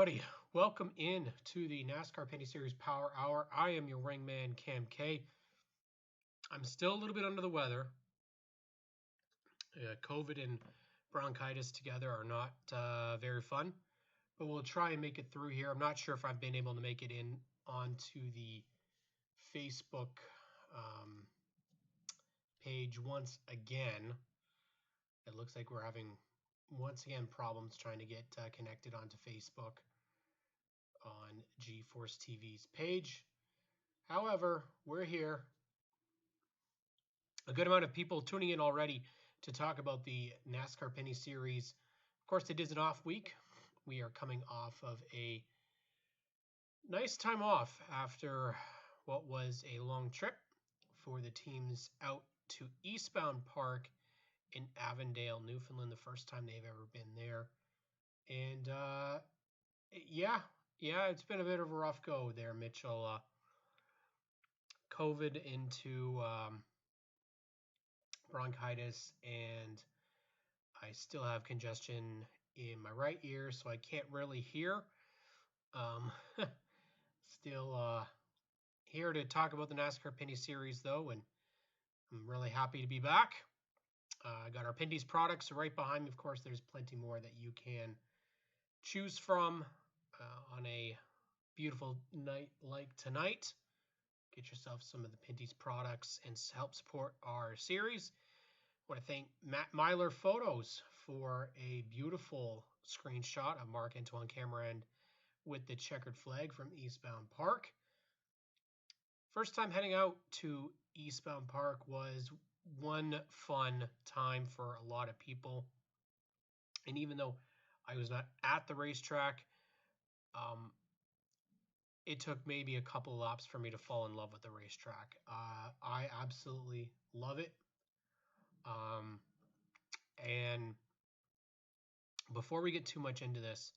everybody. Welcome in to the NASCAR Pinty Series Power Hour. I am your ringman, Cam K. I'm still a little bit under the weather. COVID and bronchitis together are not very fun, but we'll try and make it through here. I'm not sure if I've been able to make it in onto the Facebook page once again. It looks like we're having, once again, problems trying to get connected onto Facebook on GeForce TV's page. However, we're here. A good amount of people tuning in already to talk about the NASCAR Pinty Series. Of course, it is an off week. We are coming off of a nice time off after what was a long trip for the teams out to Eastbound Park in Avondale, Newfoundland, the first time they've ever been there. And yeah, it's been a bit of a rough go there, Mitchell. COVID into bronchitis, and I still have congestion in my right ear, so I can't really hear. Still here to talk about the NASCAR Pinty Series, though, and I'm really happy to be back. I got our Pinty's products right behind me. Of course, there's plenty more that you can choose from on a beautiful night like tonight. Get yourself some of the Pinty's products and help support our series. I want to thank Matt Myler Photos for a beautiful screenshot of Marc-Antoine Cameron with the checkered flag from Eastbound Park. First time heading out to Eastbound Park was one fun time for a lot of people. And even though I was not at the racetrack, it took maybe a couple laps for me to fall in love with the racetrack. I absolutely love it. And before we get too much into this,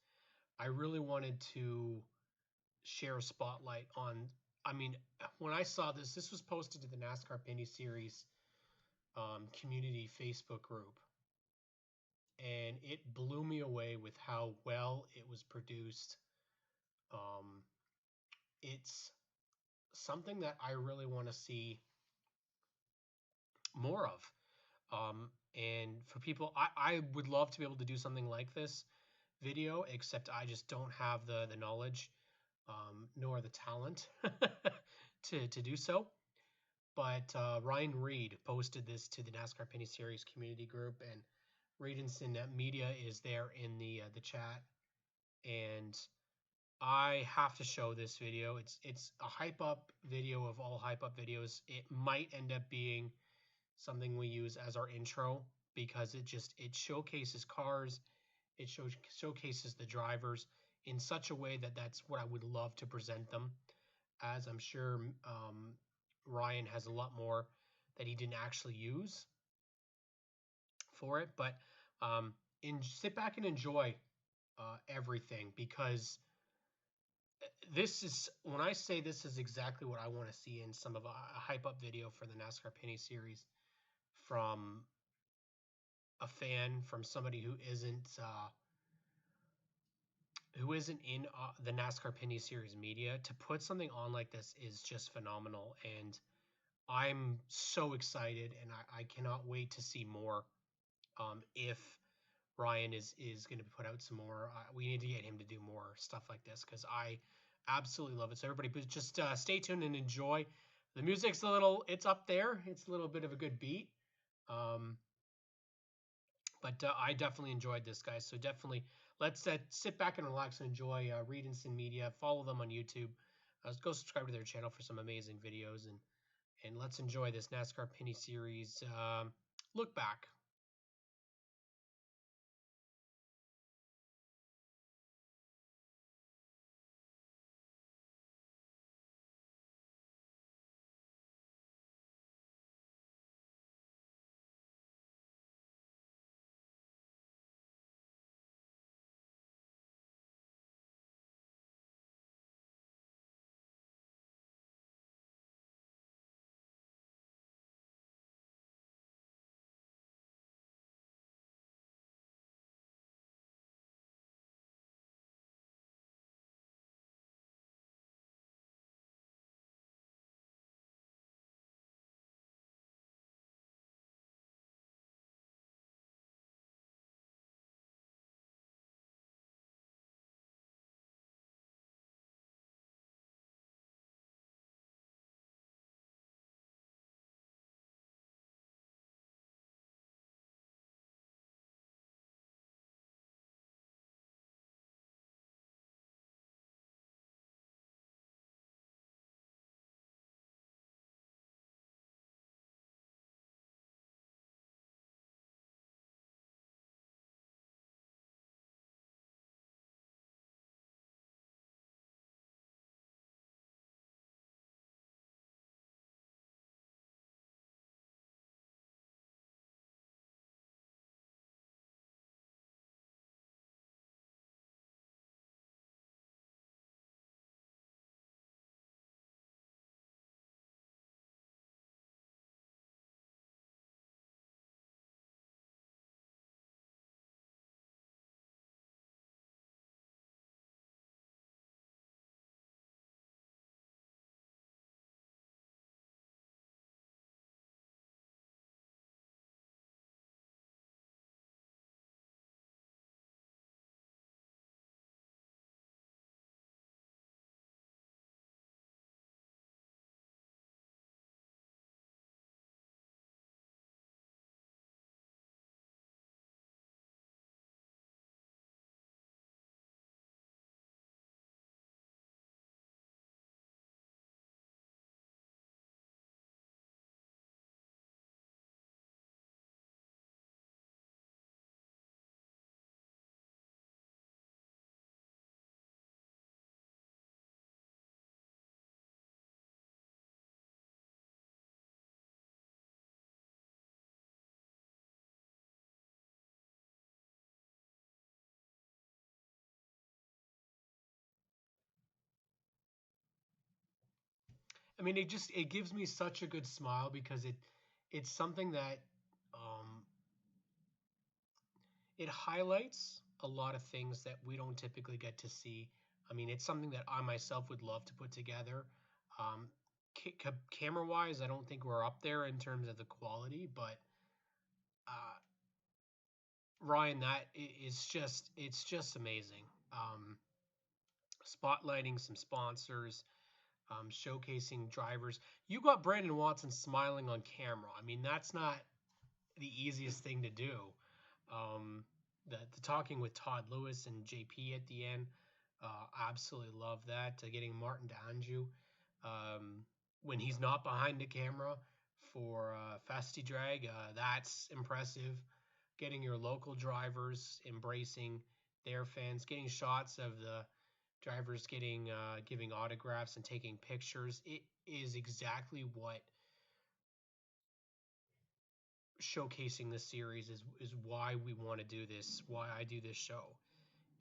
I really wanted to share a spotlight on, when I saw this was posted to the NASCAR Pinty Series community Facebook group. And it blew me away with how well it was produced. It's something that I really want to see more of. And for people, I would love to be able to do something like this video, except I just don't have the knowledge nor the talent to do so. But Ryan Reed posted this to the NASCAR Pinty Series community group, and Reedinson Media is there in the chat. And I have to show this video. It's a hype up video of all hype up videos. It might end up being something we use as our intro, because it showcases cars, it showcases the drivers in such a way that that's what I would love to present them as. I'm sure Ryan has a lot more that he didn't actually use for it, but sit back and enjoy everything, because this is, when I say this is exactly what I want to see in some of a hype up video for the NASCAR Pinty Series from a fan, from somebody who isn't in the NASCAR Pinty Series media. To put something on like this is just phenomenal, and I'm so excited, and I cannot wait to see more. If Ryan is going to put out some more, we need to get him to do more stuff like this, because I absolutely love it. So everybody, just stay tuned and enjoy. The music's it's up there. It's a little bit of a good beat. But I definitely enjoyed this, guys. So definitely, let's sit back and relax and enjoy Reedinson Media. Follow them on YouTube. Go subscribe to their channel for some amazing videos, and let's enjoy this NASCAR Pinty Series look back. I mean, it gives me such a good smile because it's something that um, it highlights a lot of things that we don't typically get to see. I mean, it's something that I myself would love to put together. Um, Camera wise, I don't think we're up there in terms of the quality, but uh, Ryan, that is just it's just amazing. Spotlighting some sponsors, showcasing drivers. You got Brandon Watson smiling on camera. I mean, that's not the easiest thing to do. Um, the talking with Todd Lewis and JP at the end, absolutely love that. Getting Martin DeAnjou when he's not behind the camera for Fasti Drag, that's impressive. Getting your local drivers embracing their fans, getting shots of the drivers getting giving autographs and taking pictures. It is exactly what showcasing this series is why we want to do this, why I do this show,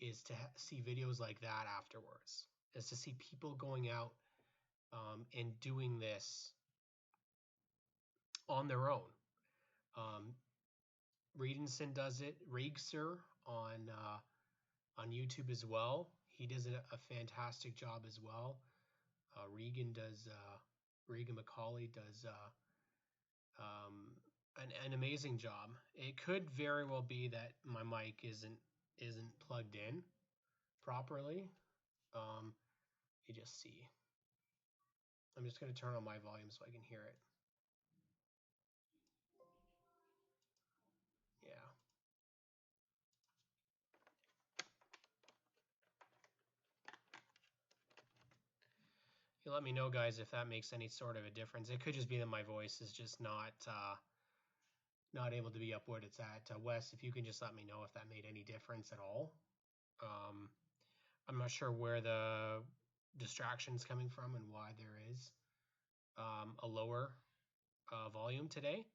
is to see videos like that afterwards, is to see people going out and doing this on their own. um, Redenson does it, Riegser on YouTube as well. He does a fantastic job as well. Regan McCauley does an amazing job. It could very well be that my mic isn't plugged in properly. You just see. I'm just going to turn on my volume so I can hear it. Yeah. You let me know, guys, if that makes any sort of a difference. It could just be that my voice is just not able to be up what it's at. Wes, if you can just let me know if that made any difference at all. I'm not sure where the distraction's coming from and why there is a lower volume today.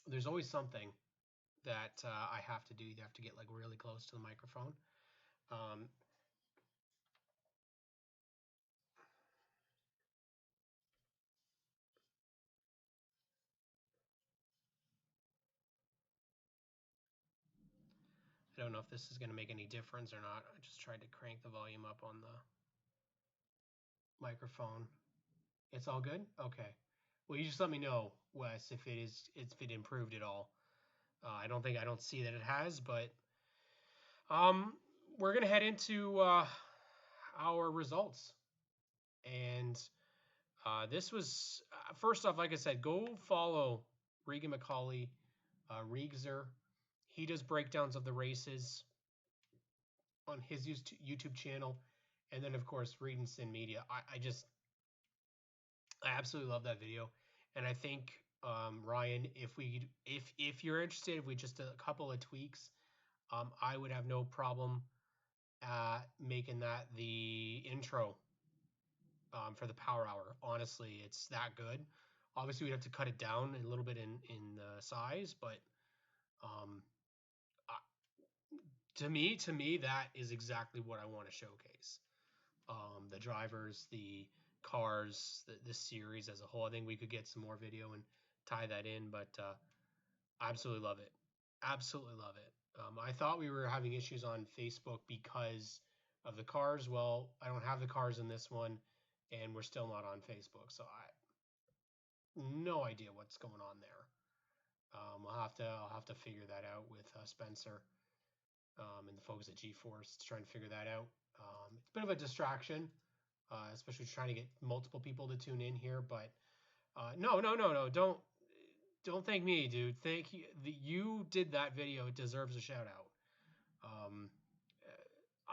There's always something that I have to do. You have to get like really close to the microphone. I don't know if this is going to make any difference or not. I just tried to crank the volume up on the microphone. It's all good? Okay. Well, you just let me know, Wes, if it improved at all. I don't see that it has, but we're gonna head into our results. And this was first off, like I said, go follow Regan McCauley, Riegser. He does breakdowns of the races on his YouTube channel, and then of course Redenson Media. I absolutely love that video, and I think Ryan, if you're interested, if we just a couple of tweaks, I would have no problem making that the intro for the Power Hour. Honestly, it's that good. Obviously, we'd have to cut it down a little bit in size, but um, to me, that is exactly what I want to showcase. The drivers, the cars, the series as a whole. I think we could get some more video and tie that in, but I absolutely love it. Absolutely love it. I thought we were having issues on Facebook because of the cars. Well, I don't have the cars in this one, and we're still not on Facebook, so no idea what's going on there. I'll have to figure that out with Spencer and the folks at GeForce to try and figure that out. It's a bit of a distraction, especially trying to get multiple people to tune in here. But no, don't thank me, dude. Thank you. You did that video. It deserves a shout out.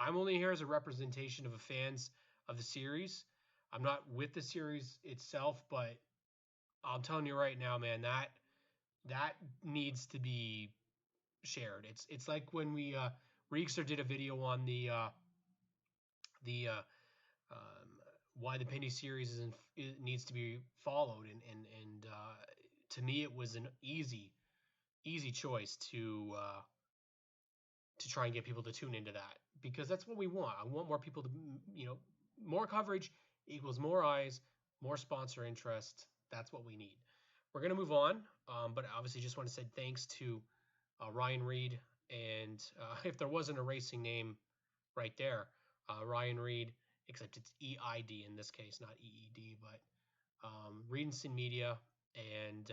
I'm only here as a representation of the fans of the series. I'm not with the series itself, but I'm telling you right now, man, that needs to be shared. It's like when we Reekster did a video on the why the Pinty series needs to be followed, and to me it was an easy choice to try and get people to tune into that, because that's what we want. I want more people to more coverage equals more eyes, more sponsor interest. That's what we need. We're going to move on, but obviously just want to say thanks to Ryan Reed. And if there wasn't a racing name right there, Ryan Reed, except it's EID in this case, not EED, but Reed and Sin Media and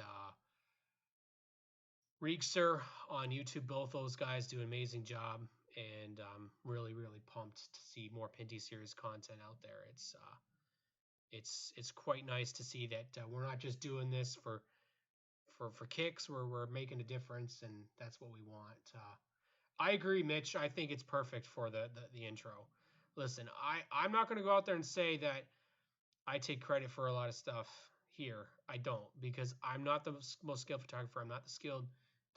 Reegster on YouTube. Both those guys do an amazing job, and I'm really, really pumped to see more Pinty series content out there. It's quite nice to see that we're not just doing this for kicks. We're making a difference, and that's what we want. I agree, Mitch. I think it's perfect for the intro. Listen, I'm not going to go out there and say that I take credit for a lot of stuff here. I don't, because I'm not the most skilled photographer. I'm not the skilled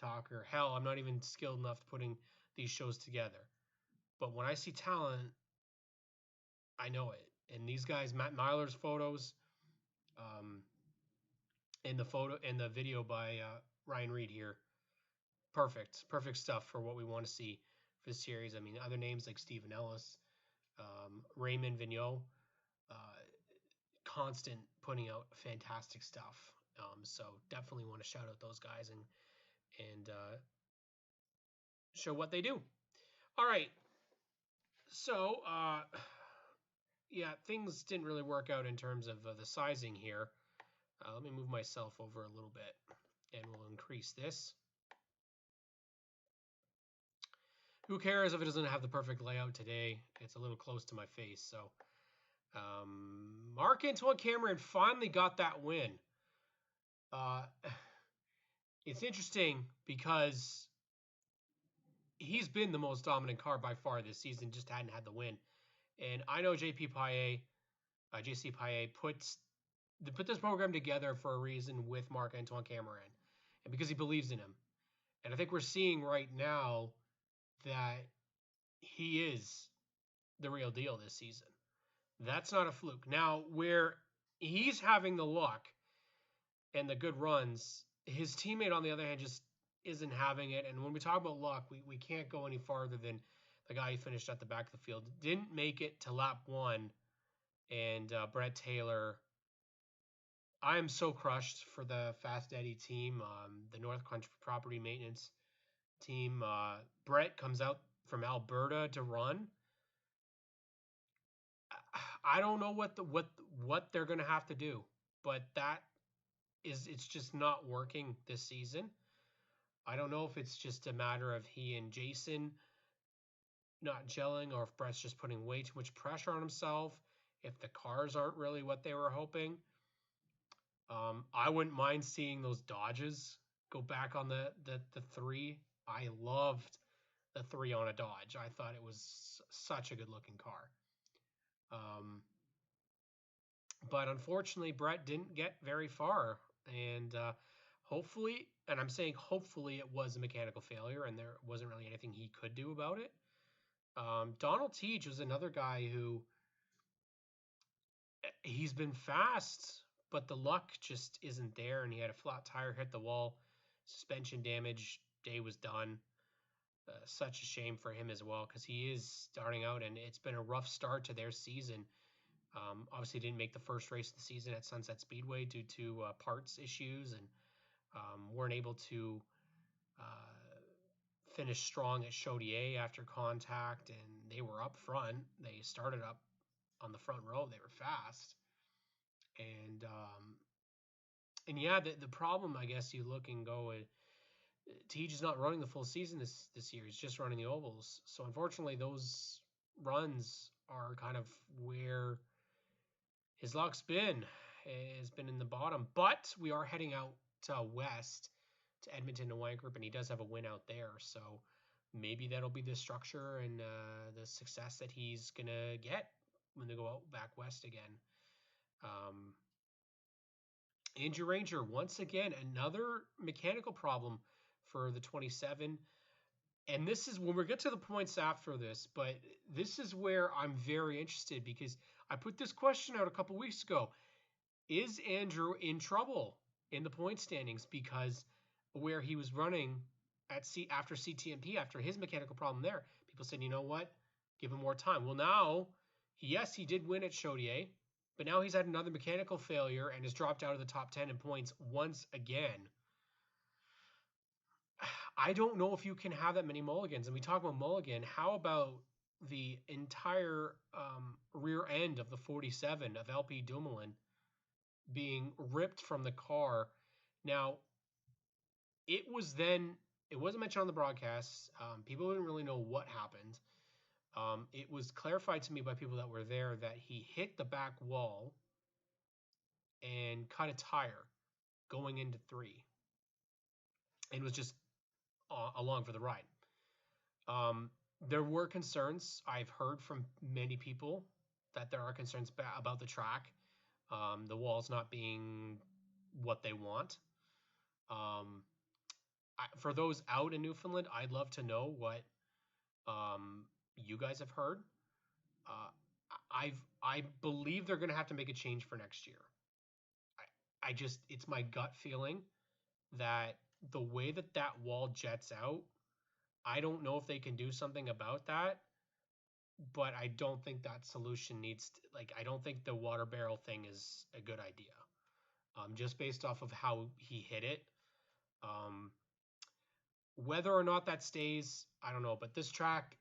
talker. Hell, I'm not even skilled enough putting these shows together. But when I see talent, I know it. And these guys, Matt Myler's photos, and the video by Ryan Reed here, perfect stuff for what we want to see for the series. I mean, other names like Stephen Ellis, Raymond Vigneault, constant putting out fantastic stuff. So definitely want to shout out those guys and show what they do. All right. So yeah, things didn't really work out in terms of the sizing here. Let me move myself over a little bit, and we'll increase this. Who cares if it doesn't have the perfect layout today? It's a little close to my face. So Marc-Antoine Cameron finally got that win. It's interesting because he's been the most dominant car by far this season, just hadn't had the win. And I know JC Paillet put this program together for a reason with Marc-Antoine Cameron, and because he believes in him. And I think we're seeing right now that he is the real deal this season. That's not a fluke. Now, where he's having the luck and the good runs, his teammate, on the other hand, just isn't having it. And when we talk about luck, we can't go any farther than the guy who finished at the back of the field. Didn't make it to lap 1. And Brett Taylor, I am so crushed for the Fast Eddie team, the North Country Property Maintenance team. Brett comes out from Alberta to run. I don't know what they're going to have to do, but it's just not working this season. I don't know if it's just a matter of he and Jason not gelling, or if Brett's just putting way too much pressure on himself, if the cars aren't really what they were hoping. I wouldn't mind seeing those Dodges go back on the 3. I loved the 3 on a Dodge. I thought it was such a good looking car. But unfortunately, Brett didn't get very far. And hopefully, and I'm saying hopefully, it was a mechanical failure and there wasn't really anything he could do about it. Donald Teach was another guy who, he's been fast, but the luck just isn't there. And he had a flat tire, hit the wall, suspension damage, day was done. Such a shame for him as well, because he is starting out, and it's been a rough start to their season. Obviously didn't make the first race of the season at Sunset Speedway due to parts issues, and weren't able to finish strong at Chaudier after contact, and they were up front. They started up on the front row. They were fast. And yeah, the problem, I guess you look and go, Teach is not running the full season this year. He's just running the ovals. So unfortunately, those runs are kind of where his luck's been. Has been in the bottom. But we are heading out west to Edmonton and Wine Group, and he does have a win out there. So maybe that'll be the structure and the success that he's going to get when they go out back west again. Andrew Ranger, once again, another mechanical problem for the 27. And this is when we get to the points after this, but this is where I'm very interested, because I put this question out a couple weeks ago. Is Andrew in trouble in the point standings because where he was running after CTMP, after his mechanical problem there? People said, you know what? Give him more time. Well, now Yes, he did win at Chaudier, but now he's had another mechanical failure and has dropped out of the top 10 in points once again. I don't know if you can have that many mulligans. And we talk about mulligan. How about the entire rear end of the 47 of LP Dumoulin being ripped from the car? Now, it was then, it wasn't mentioned on the broadcast. People didn't really know what happened. It was clarified to me by people that were there that he hit the back wall and cut a tire going into 3 and was just along for the ride. Um, there were concerns. I've heard from many people that there are concerns about the track, the walls not being what they want. For those out in Newfoundland, I'd love to know what you guys have heard. Uh, I believe they're going to have to make a change for next year. I just, it's my gut feeling that the way that that wall jets out, I don't know if they can do something about that, but I don't think that solution needs to, like, I don't think the water barrel thing is a good idea. Just based off of how he hit it. Um, whether or not that stays, I don't know. But this track,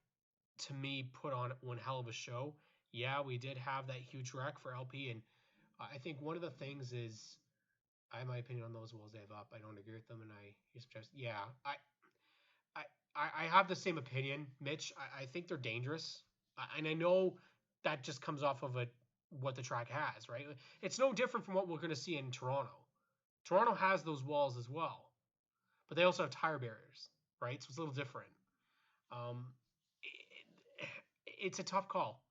to me, put on one hell of a show. Yeah, we did have that huge wreck for LP, and I think one of the things is, I have my opinion on those walls they have up. I don't agree with them, and I suggest, yeah, I, I have the same opinion, Mitch. I think they're dangerous, and I know that just comes off of what the track has, right? It's no different from what we're going to see in Toronto. Toronto has those walls as well, but they also have tire barriers, right? So it's a little different. Um, it's a tough call.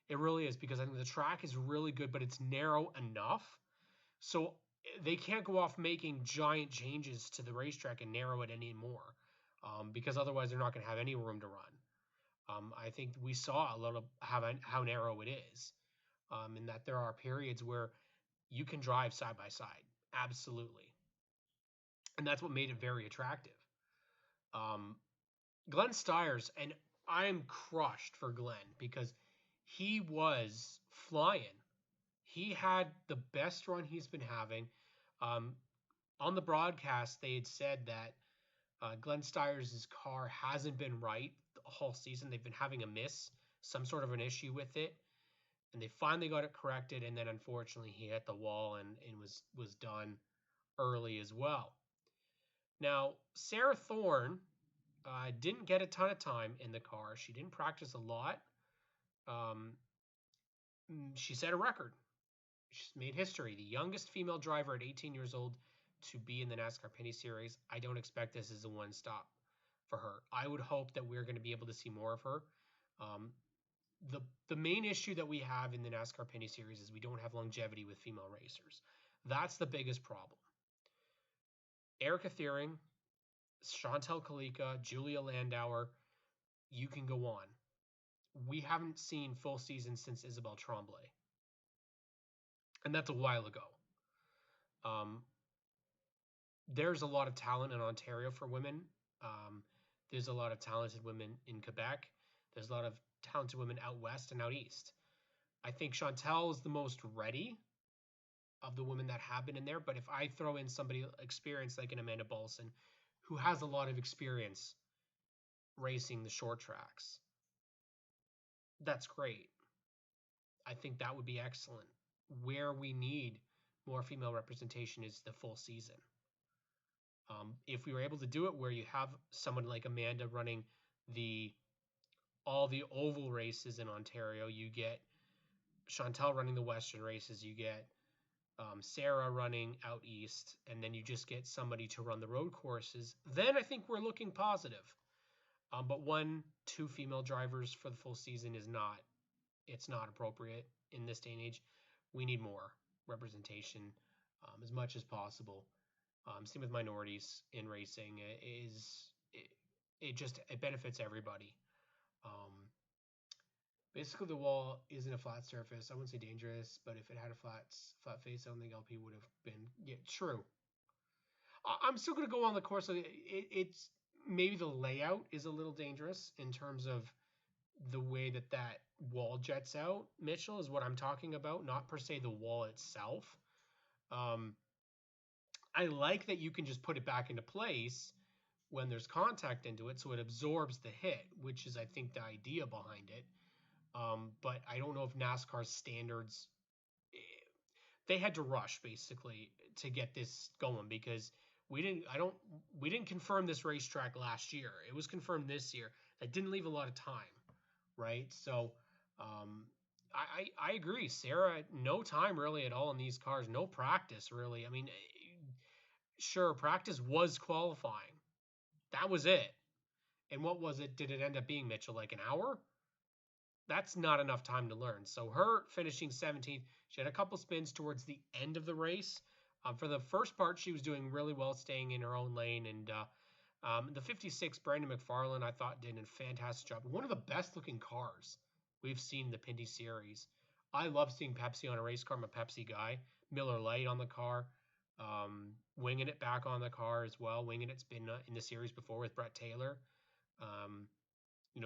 It really is, because I think the track is really good, but it's narrow enough. So they can't go off making giant changes to the racetrack and narrow it anymore, because otherwise they're not going to have any room to run. I think we saw a little how narrow it is, in that there are periods where you can drive side by side, absolutely, and that's what made it very attractive. Um, Glenn Stiers, and I'm crushed for Glenn because he was flying. He had the best run he's been having. Um, on the broadcast, they had said that Glenn Stiers' car hasn't been right the whole season. They've been having a miss, some sort of an issue with it, and they finally got it corrected. And then unfortunately, he hit the wall and was done early as well. Now, Sarah Thorne didn't get a ton of time in the car. She didn't practice a lot. Um, she set a record. She's made history. The youngest female driver at 18 years old to be in the NASCAR Pinty Series. I don't expect this as a one-stop for her. I would hope that we're going to be able to see more of her. Um, the main issue that we have in the NASCAR Pinty Series is we don't have longevity with female racers. That's the biggest problem. Erica Thiering, Chantel Kalika, Julia Landauer, you can go on. We haven't seen full seasons since Isabelle Tremblay, and that's a while ago. Um, there's a lot of talent in Ontario for women. There's a lot of talented women in Quebec. There's a lot of talented women out west and out east. I think Chantel is the most ready of the women that have been in there. But if I throw in somebody experienced like an Amanda Bolson, who has a lot of experience racing the short tracks, that's great. I think that would be excellent. Where we need more female representation is the full season. If we were able to do it where you have someone like Amanda running all the oval races in Ontario, you get Chantel running the Western races, you get Sarah running out east, and then you just get somebody to run the road courses, then I think we're looking positive. But 1-2 female drivers for the full season it's not appropriate in this day and age. We need more representation as much as possible. Same with minorities in racing. It benefits everybody. Basically, the wall isn't a flat surface. I wouldn't say dangerous, but if it had a flat face, I don't think LP would have been. Yeah, true. I'm still going to go on the course. It's maybe the layout is a little dangerous in terms of the way that that wall jets out, Mitchell, is what I'm talking about, not per se the wall itself. Um, I like that you can just put it back into place when there's contact into it, so it absorbs the hit, which is, I think, the idea behind it. But I don't know if NASCAR's standards, eh, they had to rush basically to get this going because we didn't confirm this racetrack last year. It was confirmed this year. That didn't leave a lot of time, right? So um, I agree, Sarah. No time really at all in these cars. No practice really. I mean, sure, practice was qualifying. That was it. And what was it? Did it end up being, Mitchell? Like an hour? That's not enough time to learn. So her finishing 17th, she had a couple spins towards the end of the race. For the first part, she was doing really well, staying in her own lane. And the 56, Brandon McFarland, I thought did a fantastic job. One of the best looking cars we've seen in the Pinty series. I love seeing Pepsi on a race car. I'm a Pepsi guy. Miller Lite on the car. Winging it back on the car as well. Winging it's been in the series before with Brett Taylor. Um,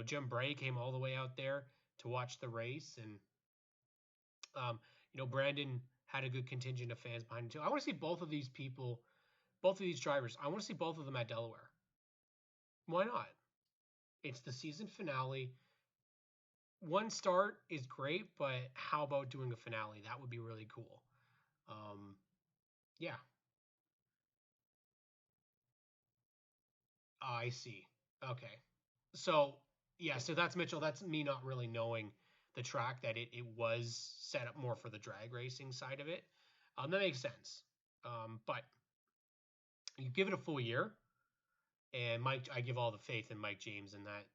Jim Bray came all the way out there to watch the race, and Brandon had a good contingent of fans behind him too. I want to see both of these people, both of these drivers. I want to see both of them at Delaware. Why not? It's the season finale. One start is great, but how about doing a finale? That would be really cool. Um, yeah, I see. Okay. So yeah, so that's Mitchell. That's me not really knowing the track that it was set up more for the drag racing side of it. That makes sense. But you give it a full year, and I give all the faith in Mike James and that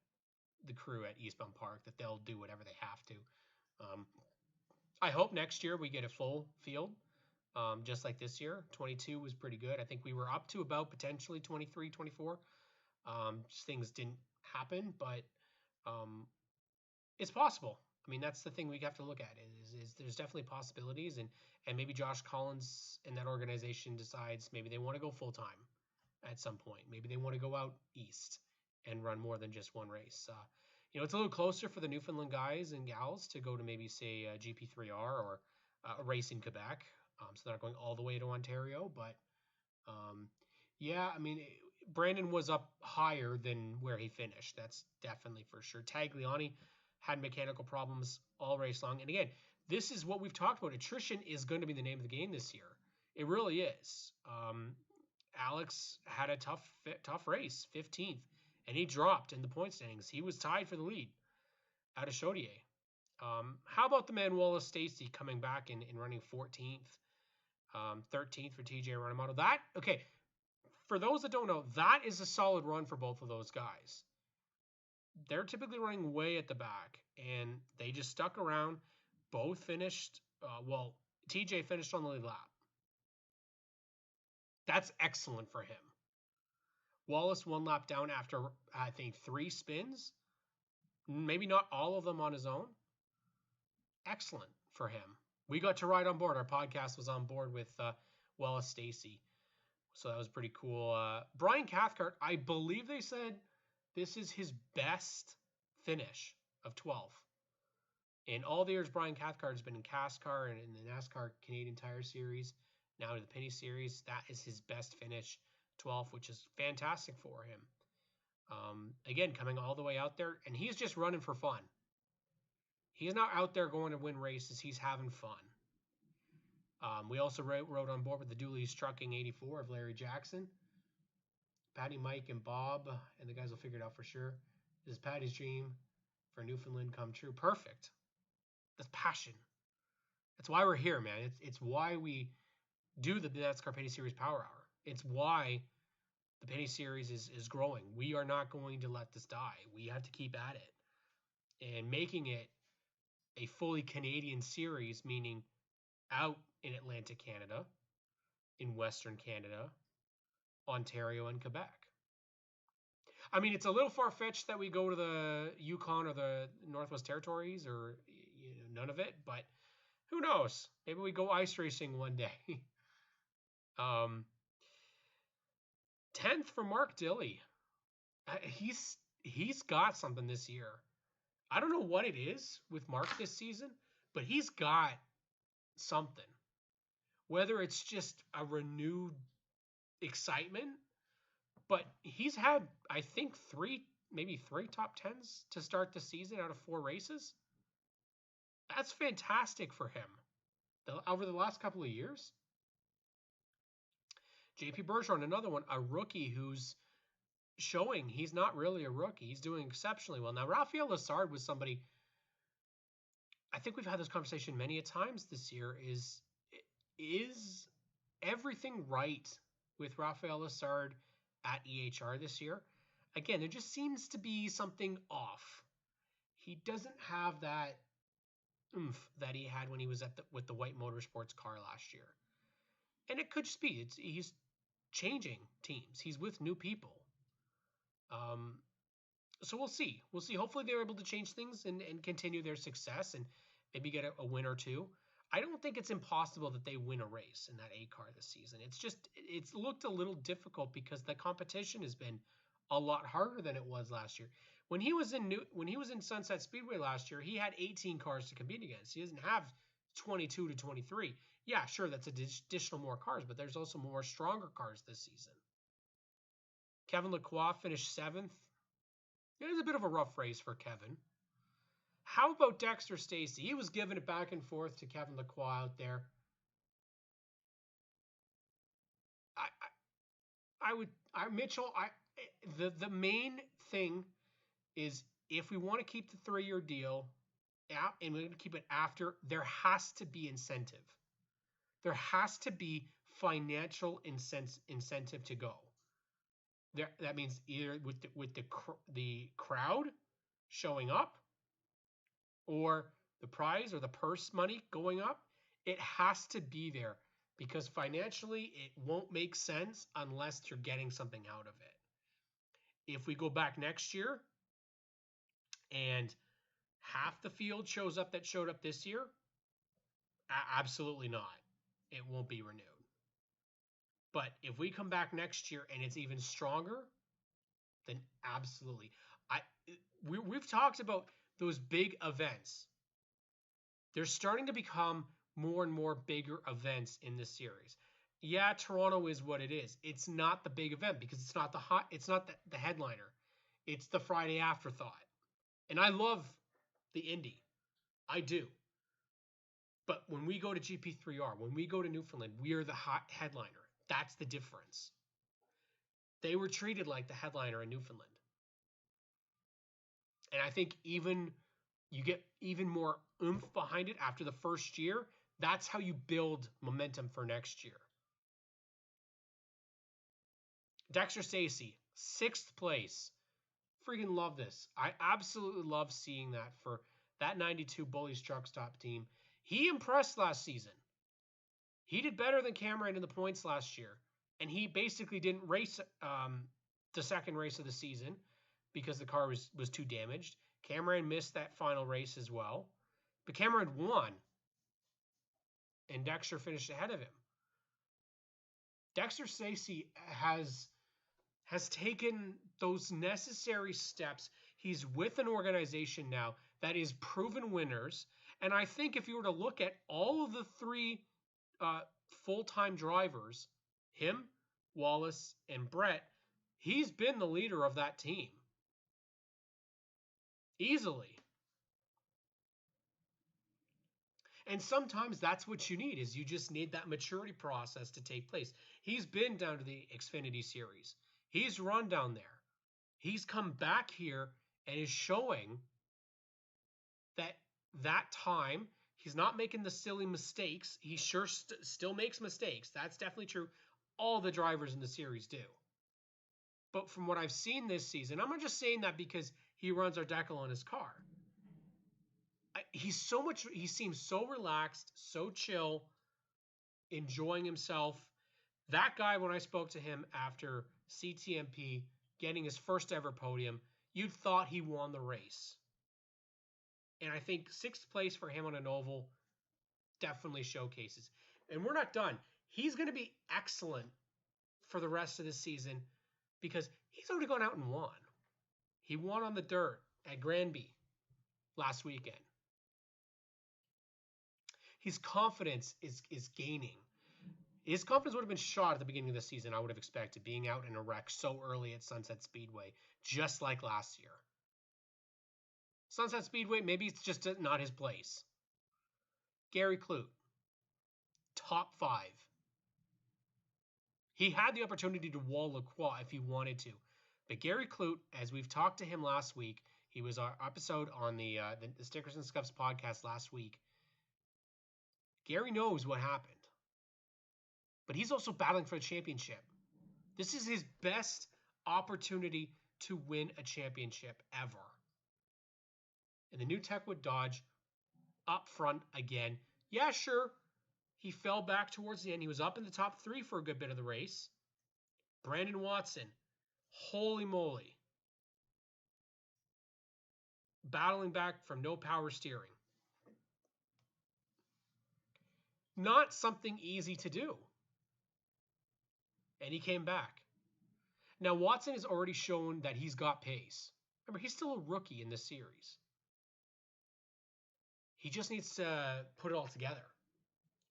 the crew at Eastbound Park that they'll do whatever they have to. Um, I hope next year we get a full field, just like this year. 22 was pretty good. I think we were up to about potentially 23, 24. Just things didn't happen, but um, it's possible. I mean, that's the thing we have to look at is there's definitely possibilities, and maybe Josh Collins and that organization decides maybe they want to go full time at some point. Maybe they want to go out east and run more than just one race. It's a little closer for the Newfoundland guys and gals to go to maybe say GP3R or a race in Quebec. So they're not going all the way to Ontario, but um, yeah, I mean, Brandon was up higher than where he finished. That's definitely for sure. Tagliani had mechanical problems all race long. And again, this is what we've talked about. Attrition is going to be the name of the game this year. It really is. Alex had a tough race, 15th, and he dropped in the point standings. He was tied for the lead out of Chaudier. How about the man Wallace Stacy coming back and running 14th, 13th for TJ Renamato? Okay, for those that don't know, that is a solid run for both of those guys. They're typically running way at the back, and they just stuck around. Both finished, TJ finished on the lead lap. That's excellent for him. Wallace one lap down after, I think, 3 spins. Maybe not all of them on his own. Excellent for him. We got to ride on board. Our podcast was on board with Wallace Stacy. So that was pretty cool. Brian Cathcart, I believe they said this is his best finish of 12th. In all the years Brian Cathcart has been in CASCAR and in the NASCAR Canadian Tire Series, now to the Pinty Series, that is his best finish, 12th, which is fantastic for him. Again, coming all the way out there, and he's just running for fun. He's not out there going to win races. He's having fun. We also rode on board with the Dooley's Trucking 84 of Larry Jackson. Patty, Mike, and Bob, and the guys will figure it out for sure. This is Patty's dream for Newfoundland come true. Perfect. That's passion. That's why we're here, man. It's why we do the NASCAR Penny Series Power Hour. It's why the Penny Series is growing. We are not going to let this die. We have to keep at it. And making it a fully Canadian series, meaning out in Atlantic Canada, in Western Canada, Ontario, and Quebec. I mean, it's a little far-fetched that we go to the Yukon or the Northwest Territories or none of it, but who knows? Maybe we go ice racing one day. 10th for Mark Dilley. He's got something this year. I don't know what it is with Mark this season, but he's got something. Whether it's just a renewed excitement, but he's had, I think, maybe three top tens to start the season out of 4 races. That's fantastic for him. Over the last couple of years, JP Bergeron, another one, a rookie who's showing he's not really a rookie. He's doing exceptionally well. Now, Rafael Lessard was somebody, I think we've had this conversation many a times this year, is everything right with Rafael Lessard at EHR this year? Again, there just seems to be something off. He doesn't have that oomph that he had when he was with the White Motorsports car last year. And it could just be he's changing teams. He's with new people. So we'll see. We'll see. Hopefully they're able to change things and continue their success and maybe get a win or two. I don't think it's impossible that they win a race in that A car this season. It's looked a little difficult because the competition has been a lot harder than it was last year. When he was in Sunset Speedway last year, he had 18 cars to compete against. He doesn't have 22 to 23. Yeah, sure, that's additional more cars, but there's also more stronger cars this season. Kevin Lacroix finished 7th. It was a bit of a rough race for Kevin. How about Dexter Stacey? He was giving it back and forth to Kevin Lacroix out there. The main thing is if we want to keep the 3-year deal and we're going to keep it after, there has to be incentive. There has to be financial incentive to go. That means either with the crowd showing up, or the prize or the purse money going up. It has to be there because financially it won't make sense unless you're getting something out of it. If we go back next year and half the field shows up that showed up this year, absolutely not. It won't be renewed. But if we come back next year and it's even stronger, then absolutely. We've talked about those big events. They're starting to become more and more bigger events in this series. Yeah, Toronto is what it is. It's not the big event because it's not the headliner. It's the Friday afterthought. And I love the Indy. I do. But when we go to GP3R, when we go to Newfoundland, we are the hot headliner. That's the difference. They were treated like the headliner in Newfoundland. And I think you get even more oomph behind it after the first year. That's how you build momentum for next year. Dexter Stacey, 6th place. Freaking love this. I absolutely love seeing that for that 92 Bullies Truck Stop team. He impressed last season. He did better than Cameron in the points last year. And he basically didn't race the second race of the season because the car was too damaged. Cameron missed that final race as well. But Cameron won. And Dexter finished ahead of him. Dexter Stacey has taken those necessary steps. He's with an organization now that is proven winners. And I think if you were to look at all of the 3 full-time drivers, him, Wallace, and Brett, he's been the leader of that team. Easily. And sometimes that's what you need, is you just need that maturity process to take place. He's been down to the Xfinity Series. He's run down there. He's come back here and is showing that time he's not making the silly mistakes. He sure still makes mistakes. That's definitely true. All the drivers in the series do. But from what I've seen this season, I'm not just saying that because he runs our decal on his car. He seems so relaxed, so chill, enjoying himself. That guy, when I spoke to him after CTMP, getting his first ever podium, you'd thought he won the race. And I think 6th place for him on an oval definitely showcases. And we're not done. He's going to be excellent for the rest of the season because he's already gone out and won. He won on the dirt at Granby. last weekend. His confidence is gaining. His confidence would have been shot at the beginning of the season, I would have expected, being out in a wreck so early at Sunset Speedway, just like last year. Sunset Speedway, maybe it's just not his place. Gary Clute, top 5. He had the opportunity to wall Lacroix if he wanted to. But Gary Clute, as we've talked to him last week, he was our episode on the Stickers and Scuffs podcast last week. Gary knows what happened. But he's also battling for a championship. This is his best opportunity to win a championship ever. And the new Techwood Dodge up front again. Yeah, sure. He fell back towards the end. He was up in the top 3 for a good bit of the race. Brandon Watson, holy moly. Battling back from no power steering. Not something easy to do. And he came back. Now, Watson has already shown that he's got pace. Remember, he's still a rookie in this series. He just needs to put it all together.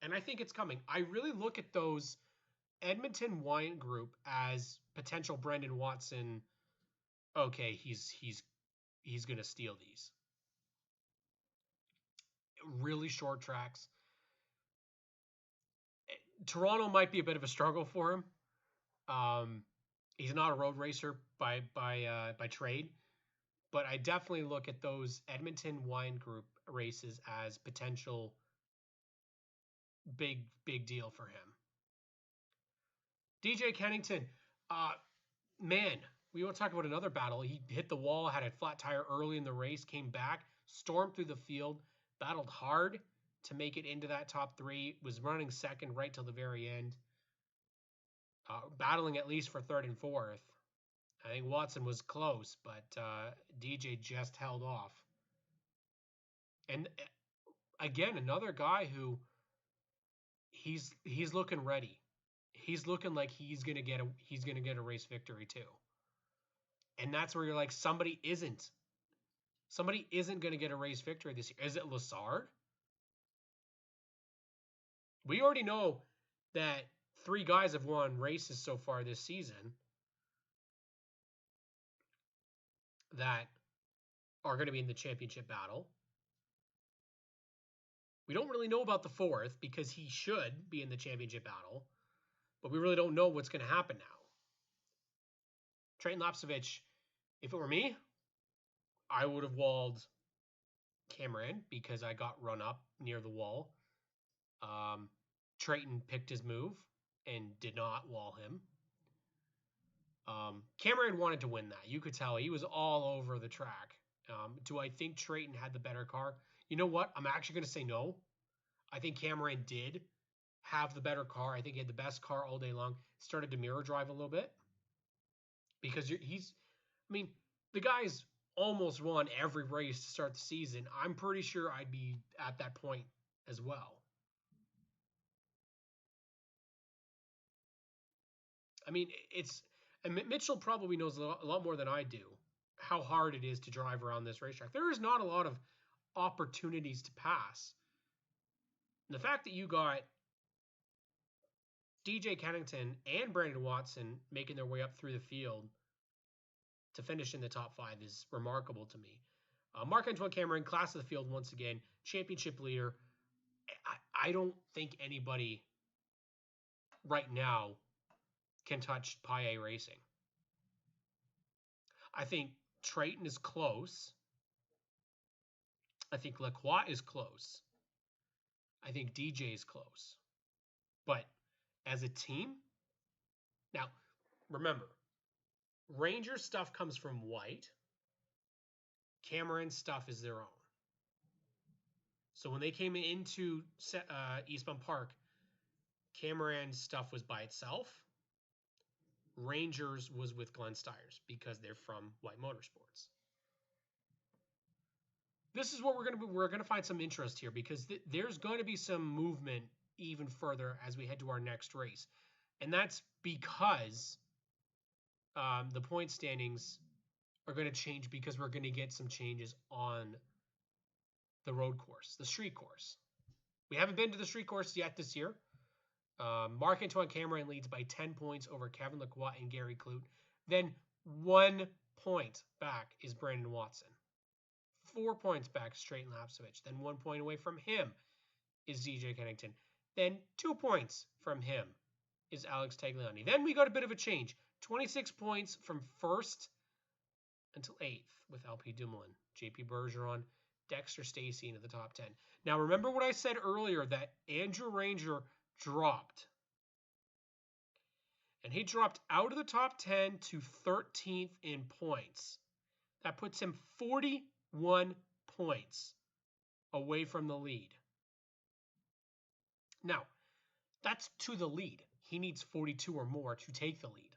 And I think it's coming. I really look at those Edmonton Wine Group as potential Brendan Watson. Okay, he's going to steal these. Really short tracks. Toronto might be a bit of a struggle for him. He's not a road racer by trade, but I definitely look at those Edmonton Wine Group races as potential big deal for him. DJ Kennington, man, we want to talk about another battle. He hit the wall, had a flat tire early in the race, came back, stormed through the field, battled hard to make it into that top 3, was running second right till the very end, battling at least for 3rd and 4th. I think Watson was close, but DJ just held off. And again, another guy who he's looking ready. He's looking like he's gonna get a race victory too. And that's where you're like, somebody isn't gonna get a race victory this year. Is it Lassard? We already know that 3 guys have won races so far this season that are going to be in the championship battle. We don't really know about the 4th because he should be in the championship battle, but we really don't know what's going to happen now. Trayton Lapsevich, if it were me, I would have walled Cameron because I got run up near the wall. Trayton picked his move and did not wall him. Cameron wanted to win that. You could tell he was all over the track. Do I think Trayton had the better car? You know what? I'm actually going to say no. I think Cameron did have the better car. I think he had the best car all day long. Started to mirror drive a little bit because the guy's almost won every race to start the season. I'm pretty sure I'd be at that point as well. I mean, Mitchell probably knows a lot more than I do how hard it is to drive around this racetrack. There is not a lot of opportunities to pass. And the fact that you got DJ Kennington and Brandon Watson making their way up through the field to finish in the top 5 is remarkable to me. Marc-Antoine Cameron, class of the field once again, championship leader. I don't think anybody right now can touch Paille Racing. I think Trayton is close. I think Lacroix is close. I think DJ is close. But as a team, now remember, Ranger stuff comes from White. Cameron stuff is their own. So when they came into Eastbound Park, Cameron's stuff was by itself. Rangers was with Glenn Stiers because they're from White Motorsports. This is what we're going to find some interest here because there's going to be some movement even further as we head to our next race. And that's because the point standings are going to change because we're going to get some changes on the road course, the street course. We haven't been to the street course yet this year. Marc-Antoine Cameron leads by 10 points over Kevin Lacroix and Gary Clute. Then 1 point back is Brandon Watson. 4 points back is Trayton Lapcevich. Then 1 point away from him is DJ Kennington. Then 2 points from him is Alex Tagliani. Then we got a bit of a change. 26 points from first until 8th with LP Dumoulin, JP Bergeron, Dexter Stacey into the top 10. Now remember what I said earlier, that Andrew Ranger dropped. And he dropped out of the top 10 to 13th in points. That puts him 41 points away from the lead. Now, that's to the lead. He needs 42 or more to take the lead.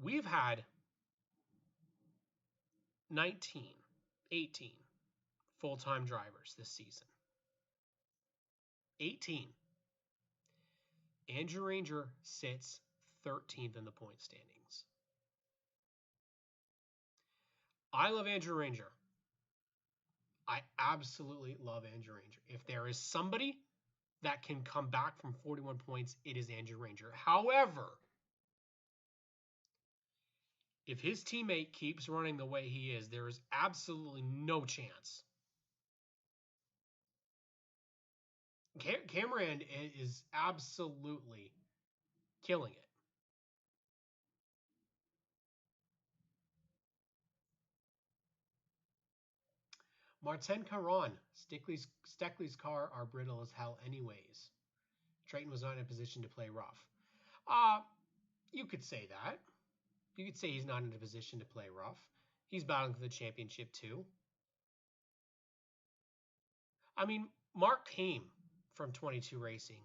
We've had 19, 18 full-time drivers this season. 18. Andrew Ranger sits 13th in the point standings. I love Andrew Ranger. I absolutely love Andrew Ranger. If there is somebody that can come back from 41 points, it is Andrew Ranger. However, if his teammate keeps running the way he is, there is absolutely no chance. Cameron is absolutely killing it. Martin Caron, Steckley's car are brittle as hell anyways. Trayton was not in a position to play rough. You could say that. You could say he's not in a position to play rough. He's battling for the championship too. I mean, Mark came from 22 Racing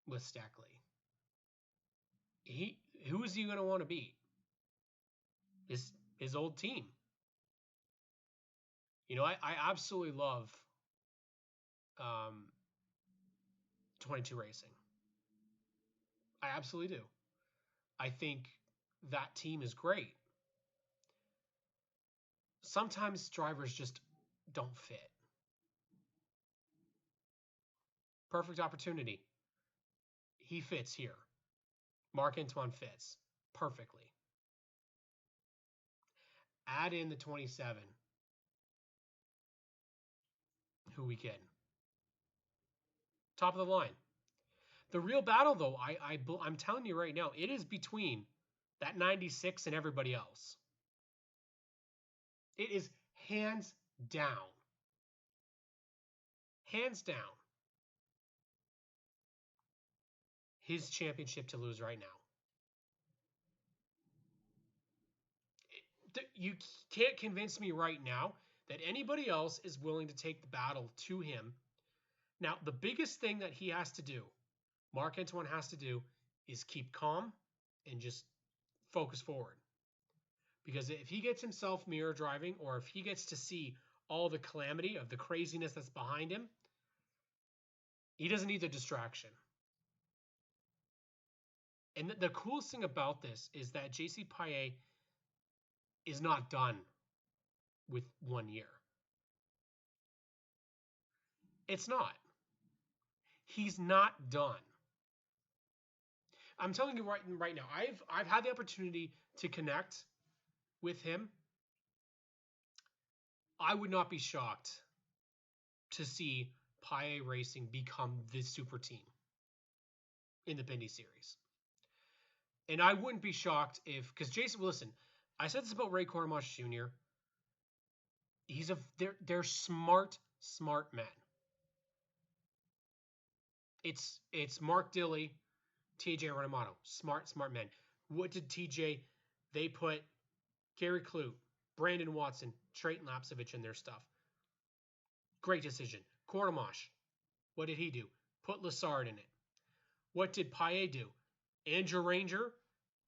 with Steckley. Who is he going to want to beat? His old team. You know, I absolutely love 22 Racing. I absolutely do. I think that team is great. Sometimes drivers just don't fit. Perfect opportunity. He fits here. Marc-Antoine fits perfectly. Add in the 27. Who we can. Top of the line. The real battle, though, I'm telling you right now, it is between that 96 and everybody else. It is hands down. Hands down. His championship to lose right now. You can't convince me right now that anybody else is willing to take the battle to him. Now, the biggest thing that he has to do, Marc-Antoine has to do, is keep calm and just focus forward. Because if he gets himself mirror driving, or if he gets to see all the calamity of the craziness that's behind him, he doesn't need the distraction. And the coolest thing about this is that JC Payet is not done with 1 year. It's not. He's not done. I'm telling you right now, I've had the opportunity to connect with him. I would not be shocked to see Payet Racing become this super team in the Pinty series. And I wouldn't be shocked if, because Jason, listen, I said this about Ray Cormash Jr. They're smart men. It's Mark Dilley, TJ Renamato, smart men. What did TJ? They put Gary Clute, Brandon Watson, Trayton Lapcevich in their stuff. Great decision. Cormash, what did he do? Put Lessard in it. What did Payet do? Andrew Ranger,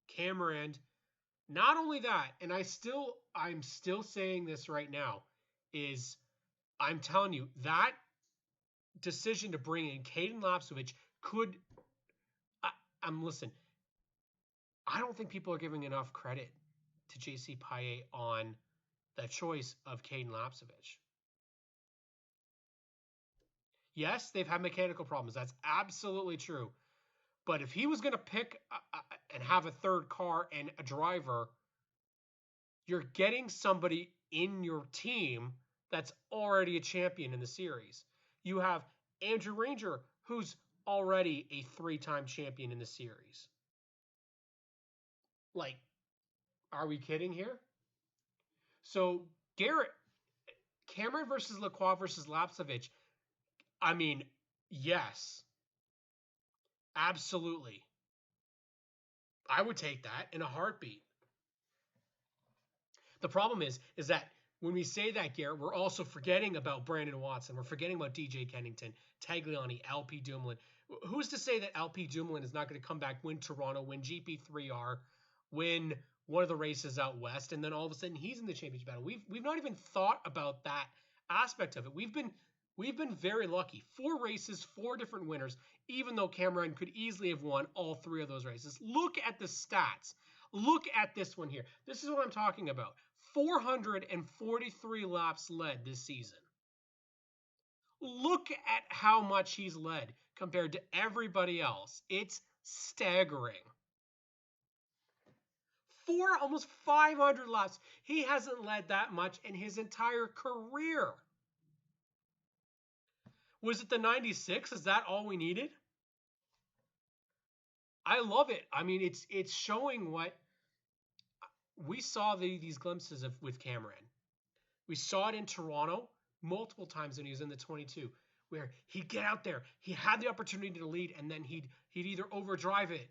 Cameron. Not only that, and I'm still saying this right now, is I'm telling you that decision to bring in Caden Lapcevich could. Listen. I don't think people are giving enough credit to JC Payet on the choice of Caden Lapcevich. Yes, they've had mechanical problems. That's absolutely true. But if he was going to pick and have a third car and a driver, you're getting somebody in your team that's already a champion in the series. You have Andrew Ranger, who's already a 3-time champion in the series. Like, are we kidding here? So Garrett, Cameron versus Lacroix versus Lapcevich. I mean, yes, absolutely. I would take that in a heartbeat. The problem is that when we say that, Garrett, we're also forgetting about Brandon Watson. We're forgetting about DJ Kennington, Tagliani, LP Dumoulin. Who's to say that LP Dumoulin is not going to come back, win Toronto, win GP3R, win one of the races out west, and then all of a sudden he's in the championship battle? We've not even thought about that aspect of it. We've been very lucky. 4 races, 4 different winners, even though Cameron could easily have won all 3 of those races. Look at the stats. Look at this one here. This is what I'm talking about. 443 laps led this season. Look at how much he's led compared to everybody else. It's staggering. Almost 500 laps. He hasn't led that much in his entire career. Was it the 96? Is that all we needed? I love it. I mean, it's showing what we saw these glimpses of with Cameron. We saw it in Toronto multiple times when he was in the 22, where he'd get out there, he had the opportunity to lead, and then he'd either overdrive it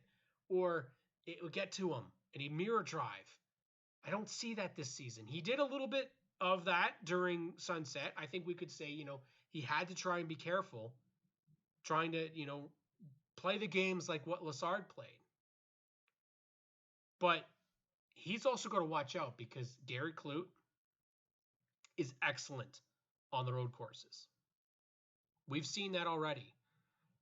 or it would get to him, and he'd mirror drive. I don't see that this season. He did a little bit of that during Sunset. I think we could say, he had to try and be careful, trying to, play the games like what Lassard played. But he's also got to watch out because Gary Clute is excellent on the road courses. We've seen that already.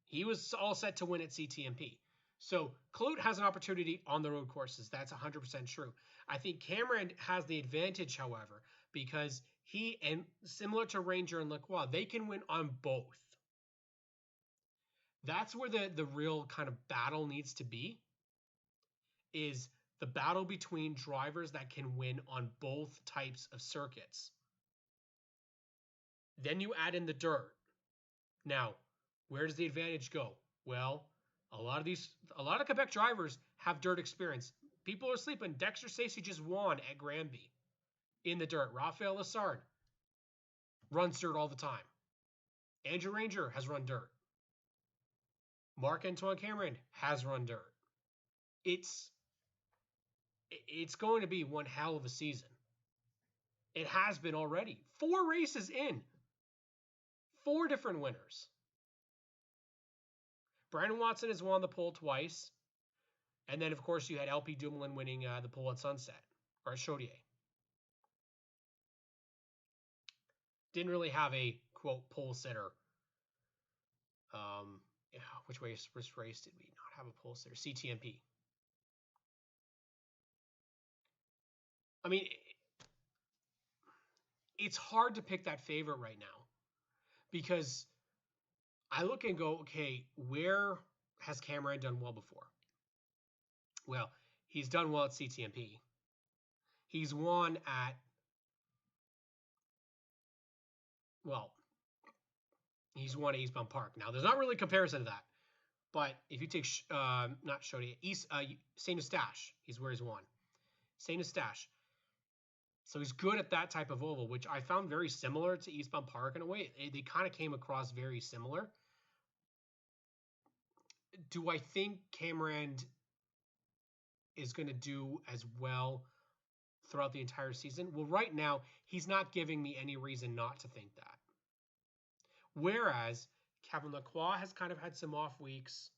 He was all set to win at CTMP. So Clute has an opportunity on the road courses. That's 100% true. I think Cameron has the advantage, however, because he, and similar to Ranger and Lacroix, they can win on both. That's where the real kind of battle needs to be, is the battle between drivers that can win on both types of circuits. Then you add in the dirt. Now, where does the advantage go? Well, a lot of Quebec drivers have dirt experience. People are sleeping. Dexter Stacey just won at Granby in the dirt. Raphael Lassard runs dirt all the time. Andrew Ranger has run dirt. Marc-Antoine Cameron has run dirt. It's going to be one hell of a season. It has been already. 4 races in. 4 different winners. Brandon Watson has won the pole twice. And then, of course, you had LP Dumoulin winning the pole at Sunset, or at Chaudier. Didn't really have a, quote, pole sitter. Which race did we not have a pole sitter? CTMP. I mean, it's hard to pick that favorite right now because I look and go, okay, where has Cameron done well before? Well, he's done well at CTMP. He's won at, he's won at Eastbound Park. Now, there's not really a comparison to that. But if you take, not Chaudier, Saint Eustache, he's where he's won. Saint Eustache. So he's good at that type of oval, which I found very similar to Eastbound Park in a way. They kind of came across very similar. Do I think Cameron is going to do as well throughout the entire season? Well, right now, he's not giving me any reason not to think that. Whereas Kevin Lacroix has kind of had some off weeks.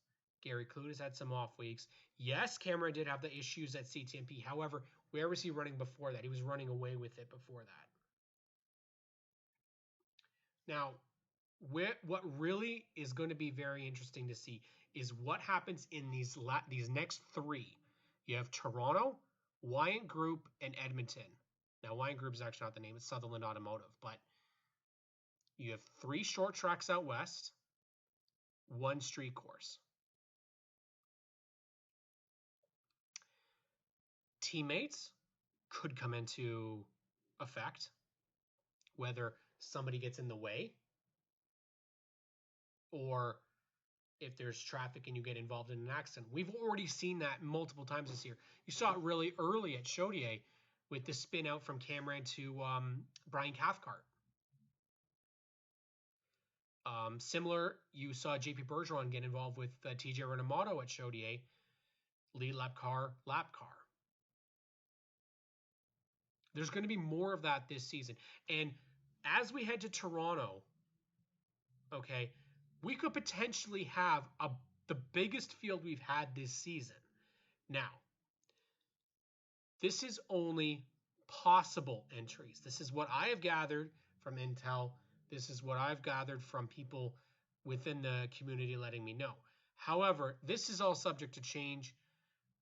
Gary Clute has had some off weeks. Yes, Cameron did have the issues at CTMP. However, where was he running before that? He was running away with it before that. Now, what really is going to be very interesting to see is what happens in these next 3. You have Toronto, Wyant Group, and Edmonton. Now, Wine Group is actually not the name. It's Sutherland Automotive. But you have 3 short tracks out west, 1 street course. Teammates could come into effect, whether somebody gets in the way or if there's traffic and you get involved in an accident. We've already seen that multiple times this year. You saw it really early at Chaudier with the spin out from Cameron to Brian Cathcart. Similar, you saw JP Bergeron get involved with TJ Renamato at Chaudier, lead lap car. There's going to be more of that this season. And as we head to Toronto, okay, we could potentially have the biggest field we've had this season. Now, this is only possible entries. This is what I have gathered from Intel. This is what I've gathered from people within the community letting me know. However, this is all subject to change.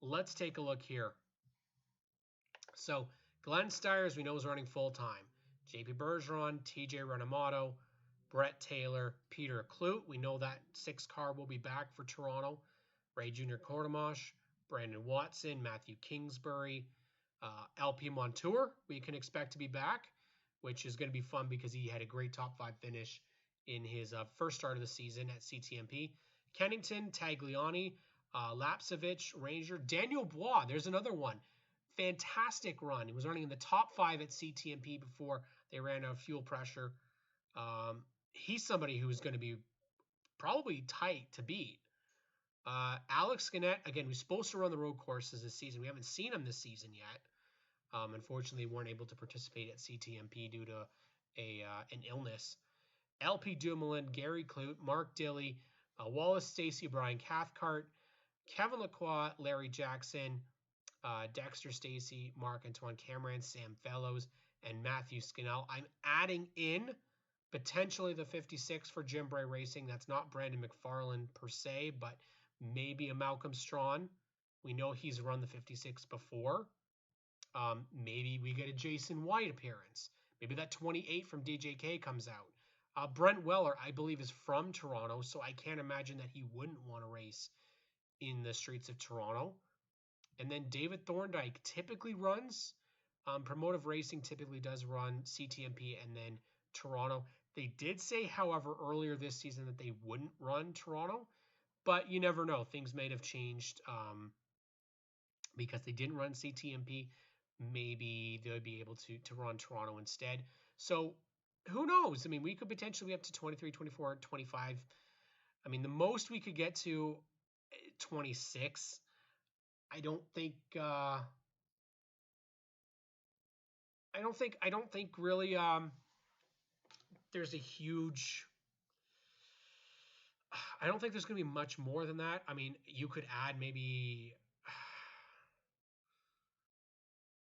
Let's take a look here. So Glenn Stiers, we know, is running full-time. JP Bergeron, TJ Renamato, Brett Taylor, Peter Kloot. We know that 6 car will be back for Toronto. Ray Jr. Cordemosh, Brandon Watson, Matthew Kingsbury, LP Montour, we can expect to be back, which is going to be fun because he had a great top 5 finish in his first start of the season at CTMP. Kennington, Tagliani, Lapsevich, Ranger, Daniel Bois, there's another one. Fantastic run. He was running in the top 5 at CTMP before they ran out of fuel pressure. He's somebody who's going to be probably tight to beat. Alex Gannett, again, was supposed to run the road courses this season. We haven't seen him this season yet. Unfortunately, weren't able to participate at CTMP due to an illness. LP Dumoulin, Gary Kloot, Mark Dilley, Wallace Stacey, Brian Cathcart, Kevin Lacroix, Larry Jackson, Dexter Stacey, Mark Antoine Cameron, Sam Fellows, and Matthew Scannell. I'm adding in potentially the 56 for Jim Bray Racing. That's not Brandon McFarlane per se, but maybe a Malcolm Strawn. We know he's run the 56 before. Maybe we get a Jason White appearance. Maybe that 28 from DJK comes out. Brent Weller, I believe, is from Toronto, so I can't imagine that he wouldn't want to race in the streets of Toronto. And then David Thorndike typically runs. Promotive Racing typically does run CTMP and then Toronto. They did say, however, earlier this season that they wouldn't run Toronto, but you never know. Things may have changed because they didn't run CTMP. Maybe they'll be able to run Toronto instead. So who knows? I mean, we could potentially be up to 23, 24, 25. I mean, the most we could get to 26. I don't think really there's a huge. I don't think there's going to be much more than that. I mean, you could add maybe.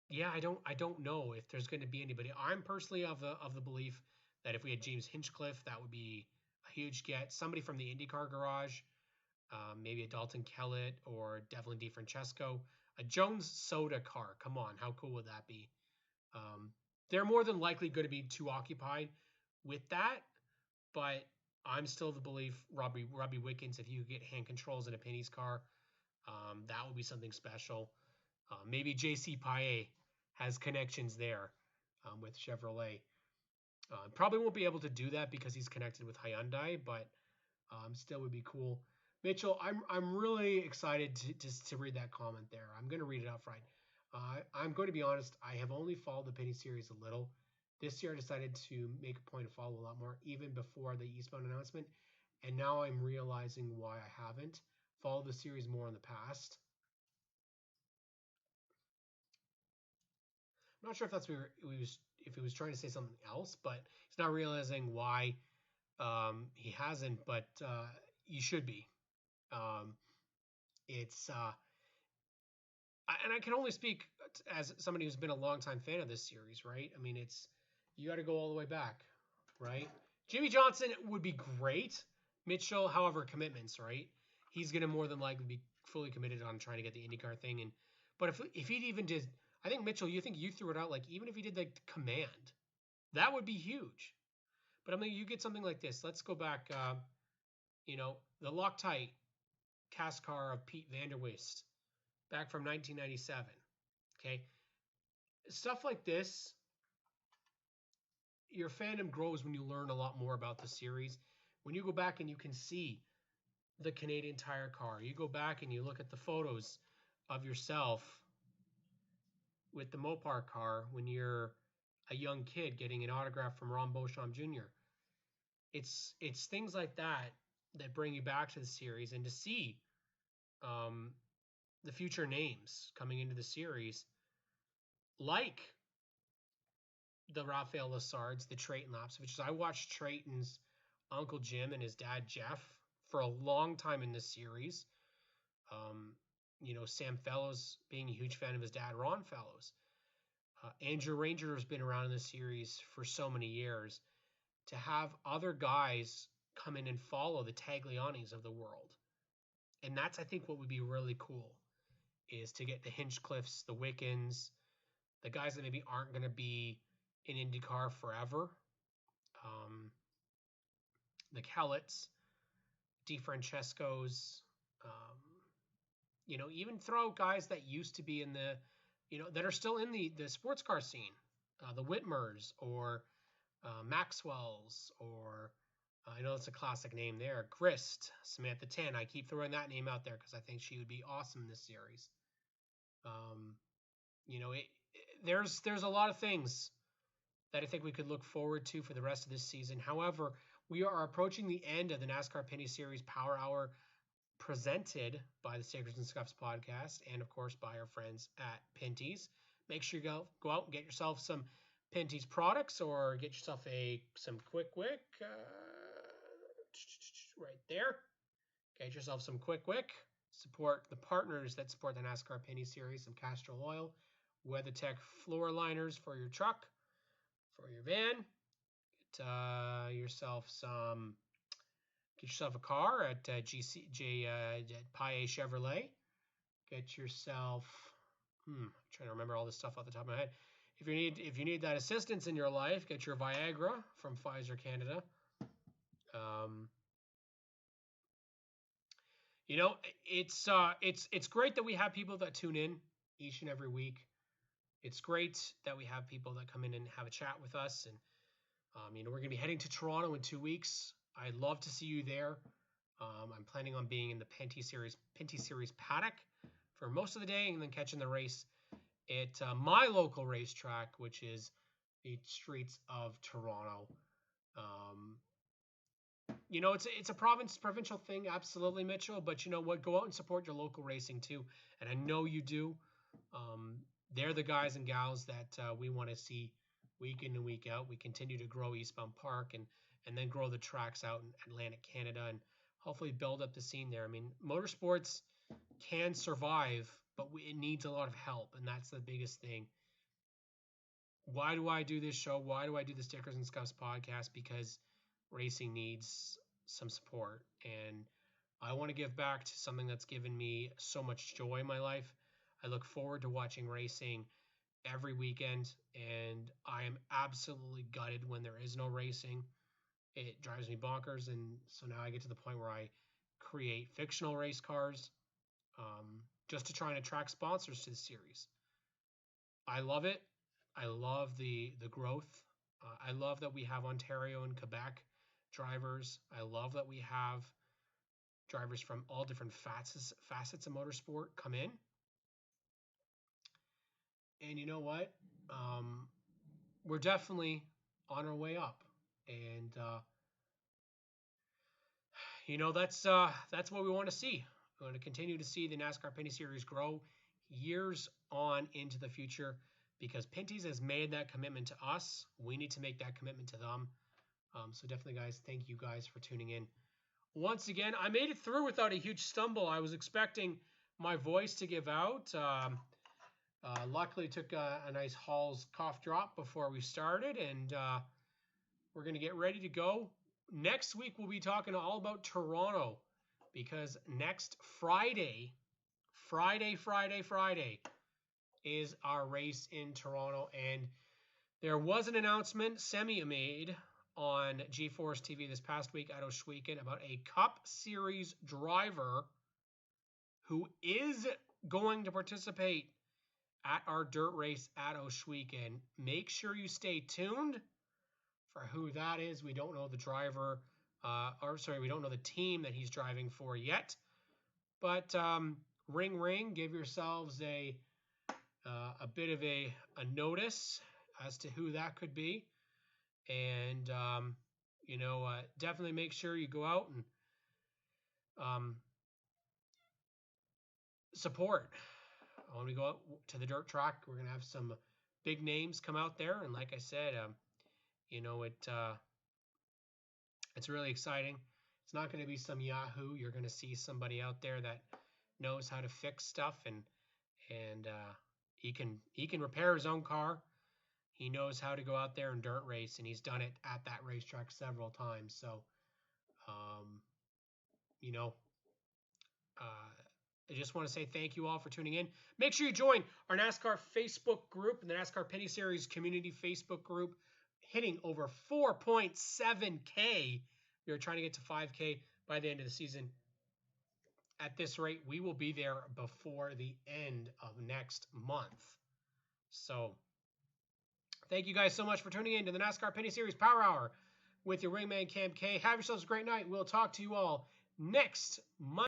Yeah, I don't know if there's going to be anybody. I'm personally of the belief that if we had James Hinchcliffe, that would be a huge get. Somebody from the IndyCar garage, maybe a Dalton Kellett or Devlin DeFrancesco, a Jones Soda car. Come on, how cool would that be? They're more than likely going to be too occupied with that, but I'm still of the belief Robbie Wickens, if you could get hand controls in a Pinty's car, that would be something special. Maybe JC Paye has connections there with Chevrolet. Probably won't be able to do that because he's connected with Hyundai, but still would be cool. Mitchell, I'm really excited to read that comment there. I'm going to read it outright. I'm going to be honest. I have only followed the Pinty series a little. This year I decided to make a point to follow a lot more, even before the Eastbound announcement. And now I'm realizing why I haven't followed the series more in the past. I'm not sure if that's what if he was trying to say something else, but he's not realizing why he hasn't. But you should be. And I can only speak as somebody who's been a longtime fan of this series, right? I mean, you got to go all the way back, right? Jimmy Johnson would be great. Mitchell, however, commitments, right? He's going to more than likely be fully committed on trying to get the IndyCar thing. But if he'd even did I think, Mitchell, you think you threw it out, like, even if you did like command, that would be huge. But I mean, you get something like this. Let's go back, the Loctite cast car of Pete Vanderwist back from 1997. Okay. Stuff like this, your fandom grows when you learn a lot more about the series. When you go back and you can see the Canadian Tire car, you go back and you look at the photos of yourself with the Mopar car when you're a young kid getting an autograph from Ron Beauchamp Jr. It's things like that that bring you back to the series, and to see um, the future names coming into the series, like the Raphael Lassards, the Trayton Laps, which is I watched Trayton's Uncle Jim and his dad Jeff for a long time in this series. Sam Fellows being a huge fan of his dad, Ron Fellows. Andrew Ranger has been around in this series for so many years. To have other guys come in and follow the Taglianis of the world. And that's, I think, what would be really cool, is to get the Hinchcliffes, the Wickens, the guys that maybe aren't going to be in IndyCar forever, the Kellets, DeFrancesco's, even throw guys that used to be in that are still in the sports car scene, the Whitmers or Maxwell's, or I know it's a classic name there, Grist, Samantha Tan. I keep throwing that name out there because I think she would be awesome in this series. There's a lot of things that I think we could look forward to for the rest of this season. However, we are approaching the end of the NASCAR Pinty Series Power Hour, presented by the Stickers and Scuffs podcast, and of course by our friends at Pinty's. Make sure you go out and get yourself some Pinty's products, or get yourself some Quick Wick right there. Get yourself some Quick Wick. Support the partners that support the NASCAR Pinty Series: some Castrol Oil, WeatherTech floor liners for your truck, for your van. Get yourself a car at Paye Chevrolet. Get yourself, I'm trying to remember all this stuff off the top of my head. If you need that assistance in your life, get your Viagra from Pfizer Canada. It's great that we have people that tune in each and every week. It's great that we have people that come in and have a chat with us. And we're going to be heading to Toronto in 2 weeks. I'd love to see you there. I'm planning on being in the Pinty Series paddock for most of the day, and then catching the race at my local racetrack, which is the streets of Toronto. It's a provincial thing, absolutely, Mitchell. But you know what? Go out and support your local racing too, and I know you do. They're the guys and gals that we want to see week in and week out. We continue to grow Eastbound Park, and then grow the tracks out in Atlantic Canada, and hopefully build up the scene there. I mean, motorsports can survive, but it needs a lot of help, and that's the biggest thing. Why do I do this show? Why do I do the Stickers and Scuffs podcast? Because racing needs some support, and I want to give back to something that's given me so much joy in my life. I look forward to watching racing every weekend, and I am absolutely gutted when there is no racing. It drives me bonkers, and so now I get to the point where I create fictional race cars just to try and attract sponsors to the series. I love it. I love the growth. I love that we have Ontario and Quebec drivers. I love that we have drivers from all different facets of motorsport come in. And you know what? We're definitely on our way up. And that's what we want to see. We want to continue to see the NASCAR Pinty Series grow years on into the future, because Pinty's has made that commitment to us. We need to make that commitment to them. So definitely, guys, thank you guys for tuning in. Once again, I made it through without a huge stumble. I was expecting my voice to give out. Luckily, took a nice Hall's cough drop before we started, and we're going to get ready to go. Next week, we'll be talking all about Toronto, because next Friday, is our race in Toronto. And there was an announcement Semia made on G-Force TV this past week at Ohsweken about a Cup Series driver who is going to participate at our dirt race at Ohsweken. Make sure you stay tuned for who that is. We don't know the driver, we don't know the team that he's driving for yet. But ring, ring, give yourselves a bit of a notice as to who that could be. And, definitely make sure you go out and support. When we go out to the dirt track, we're going to have some big names come out there. And like I said, it's really exciting. It's not going to be some Yahoo. You're going to see somebody out there that knows how to fix stuff, and he can repair his own car. He knows how to go out there and dirt race, and he's done it at that racetrack several times. So, I just want to say thank you all for tuning in. Make sure you join our NASCAR Facebook group and the NASCAR Pinty Series community Facebook group, hitting over 4.7K. We are trying to get to 5K by the end of the season. At this rate, we will be there before the end of next month. So, thank you guys so much for tuning in to the NASCAR Pinty Series Power Hour with your wingman, Cam K. Have yourselves a great night. We'll talk to you all next month.